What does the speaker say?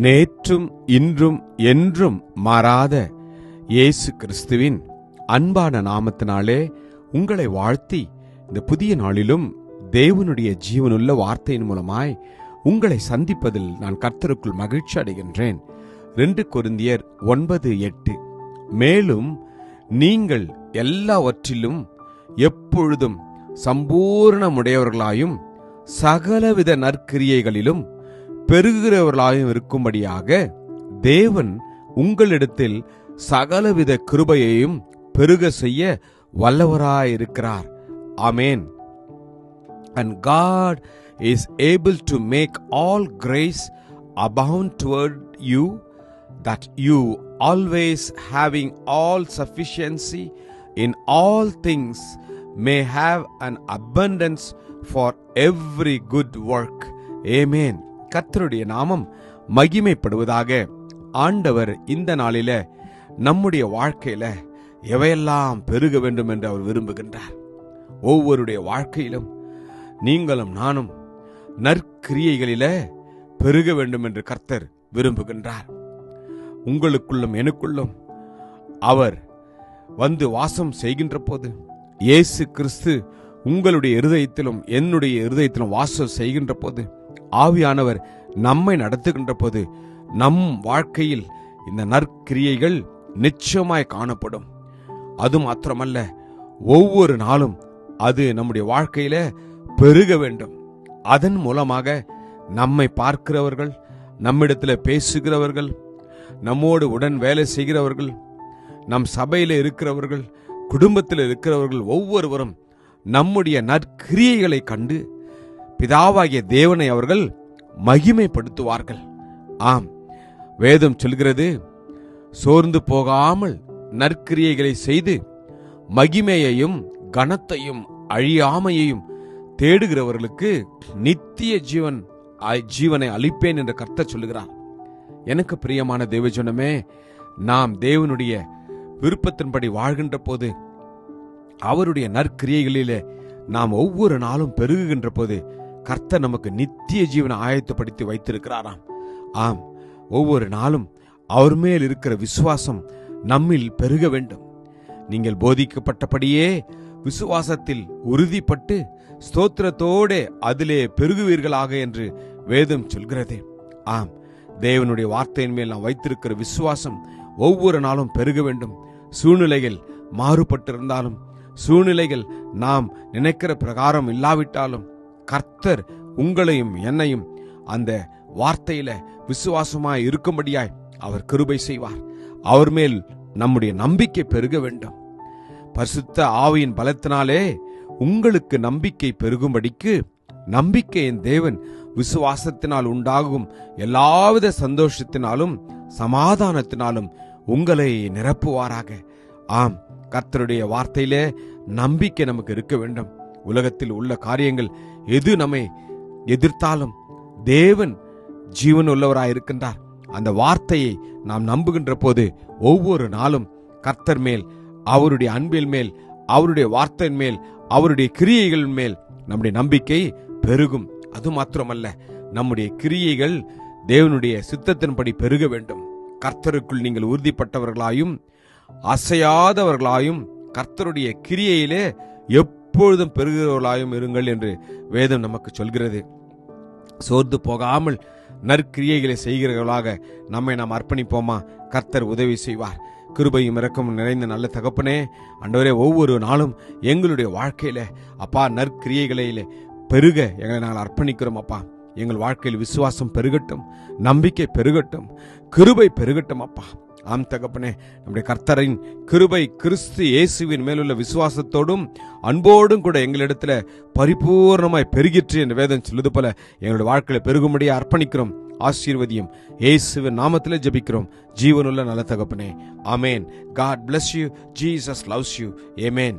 நேற்றும் இன்றும் என்றும் மாறாத இயேசு கிறிஸ்துவின் அன்பான நாமத்தினாலே உங்களை வாழ்த்தி இந்த புதிய நாளிலும் தேவனுடைய ஜீவனுள்ள வார்த்தையின் மூலமாய் உங்களை சந்திப்பதில் நான் கர்த்தருக்குள் மகிழ்ச்சி அடைகின்றேன். 2 கொரிந்தியர் 9:8. மேலும் நீங்கள் எல்லாவற்றிலும் எப்பொழுதும் சம்பூர்ணமுடையவர்களாயும் சகலவித நற்கிரியைகளிலும் பெருகிறவர்களாயும் இருக்கும்படியாக தேவன் உங்களிடத்தில் சகலவித கிருபையையும் பெருக செய்ய வல்லவராயிருக்கிறார். ஆமென். And God is able to make all grace abound toward you, that you always having all sufficiency in all things may have an abundance for every good work. Amen. கர்த்தருடைய நாமம் மகிமைப்படுவதாக. ஆண்டவர் இந்த நாளில நம்முடைய வாழ்க்கையில எவையெல்லாம் பெருக வேண்டும் என்று அவர் விரும்புகின்றார். ஒவ்வொருடைய வாழ்க்கையிலும் நீங்களும் நானும் நற்கிரியைகளில பெருக வேண்டும் என்று கர்த்தர் விரும்புகின்றார். உங்களுக்குள்ளும் எனக்குள்ளும் அவர் வந்து வாசம் செய்கின்ற போது, இயேசு கிறிஸ்து உங்களுடைய இருதயத்திலும் என்னுடைய இருதயத்திலும் வாசம் செய்கின்ற போது, ஆவியானவர் நம்மை நடத்துகின்ற போது, நம் வாழ்க்கையில் இந்த நற்கிரியைகள் நிச்சயமாய் காணப்படும். அது மாத்திரமல்ல, ஒவ்வொரு நாளும் அது நம்முடைய வாழ்க்கையில பெருக வேண்டும். அதன் மூலமாக நம்மை பார்க்கிறவர்கள், நம்மிடத்தில் பேசுகிறவர்கள், நம்மோடு உடன் வேலை செய்கிறவர்கள், நம் சபையில் இருக்கிறவர்கள், குடும்பத்தில் இருக்கிறவர்கள் ஒவ்வொருவரும் நம்முடைய நற்கிரியைகளை கண்டு பிதாவாகிய தேவனை அவர்கள் மகிமைப்படுத்துவார்கள். ஆம், வேதம் சொல்கிறது, சோர்ந்து போகாமல் நற்கிரியைகளை செய்து மகிமையையும் கனத்தையும் அழியாமையையும் தேடுகிறவர்களுக்கு நித்திய ஜீவனை அளிப்பேன் என்று கர்த்தர் சொல்லுகிறார். எனக்கு பிரியமான தேவஜனமே, நாம் தேவனுடைய விருப்பத்தின்படி வாழ்கின்ற போது, அவருடைய நற்கிரியைகளிலே நாம் ஒவ்வொரு நாளும் பெருகுகின்ற போது, கர்த்தர் நமக்கு நித்திய ஜீவனை ஆயத்தப்படுத்தி வைத்திருக்கிறாராம். ஆம், ஒவ்வொரு நாளும் அவர் மேல் இருக்கிற விசுவாசம் நம்மில் பெருக வேண்டும். நீங்கள் போதிக்கப்பட்டபடியே விசுவாசத்தில் உறுதிப்பட்டு ஸ்தோத்திரத்தோடு அதிலே பெருகுவீர்களாக என்று வேதம் சொல்கிறது. ஆம், தேவனுடைய வார்த்தையின் மேல் நாம் வைத்திருக்கிற விசுவாசம் ஒவ்வொரு நாளும் பெருக வேண்டும். சூழ்நிலைகள் மாறுபட்டிருந்தாலும், சூழ்நிலைகள் நாம் நினைக்கிற பிரகாரம் இல்லாவிட்டாலும், கர்த்தர் உங்களையும் என்னையும் அந்த வார்த்தையில விசுவாசமாய் இருக்கும்படியாய் அவர் கிருபை செய்வார். அவர் மேல் நம்முடைய நம்பிக்கை பெருக வேண்டும். பரிசுத்த ஆவியின் பலத்தினாலே உங்களுக்கு நம்பிக்கை பெருகும்படிக்கு நம்பிக்கையின் தேவன் விசுவாசத்தினால் உண்டாகும் எல்லாவித சந்தோஷத்தினாலும் சமாதானத்தினாலும் உங்களை நிரப்புவாராக. ஆம், கர்த்தருடைய வார்த்தையிலே நம்பிக்கை நமக்கு இருக்க வேண்டும். உலகத்தில் உள்ள காரியங்கள் எது நம்மை எதிர்த்தாலும் தேவன் ஜீவன் உள்ளவராயிருக்கின்றார். அந்த வார்த்தையை நாம் நம்புகின்ற போது ஒவ்வொரு நாளும் கர்த்தர் மேல், அவருடைய அன்பில் மேல், அவருடைய வார்த்தையின் மேல், அவருடைய கிரியைகள் மேல் நம்முடைய நம்பிக்கை பெருகும். அது மாத்திரமல்ல, நம்முடைய கிரியைகள் தேவனுடைய சித்தத்தின்படி பெருக வேண்டும். கர்த்தருக்குள் நீங்கள் உறுதிப்பட்டவர்களாயும் அசையாதவர்களாயும் கர்த்தருடைய கிரியையிலே எப்பொழுதும் பெருகிறவர்களாயும் இருங்கள் என்று வேதம் நமக்கு சொல்கிறது. சோர்ந்து போகாமல் நற்கிரியைகளை செய்கிறவர்களாக நம்மை நாம் அர்ப்பணிப்போமா? கர்த்தர் உதவி செய்வார். கிருபையும் இரக்கமும் நிறைந்த நல்ல தகப்பனே, ஆண்டவரே, ஒவ்வொரு நாளும் எங்களுடைய வாழ்க்கையில அப்பா நற்கிரியைகளிலே பெருக எங்களை நாங்கள் அர்ப்பணிக்கிறோம். அப்பா, எங்கள் வாழ்க்கையில் விசுவாசம் பெருகட்டும், நம்பிக்கை பெருகட்டும், கிருபை பெருகட்டும். அப்பா, ஆம் தகப்பனே, நம்முடைய கர்த்தரின் கிருபை கிறிஸ்து இயேசுவின் மேலுள்ள விசுவாசத்தோடும் அன்போடும் கூட எங்களிடத்துல பரிபூர்ணமாய் பெருகிற்று என்று வேதம் சொல்லுது போல எங்களுடைய வாழ்க்கையில பெருகும்படியாக அர்ப்பணிக்கிறோம். ஆசீர்வதியும். இயேசுவின் நாமத்திலே ஜெபிக்கிறோம் ஜீவனுள்ள நல்ல தகப்பனே. ஆமென். God bless you. Jesus loves you. Amen.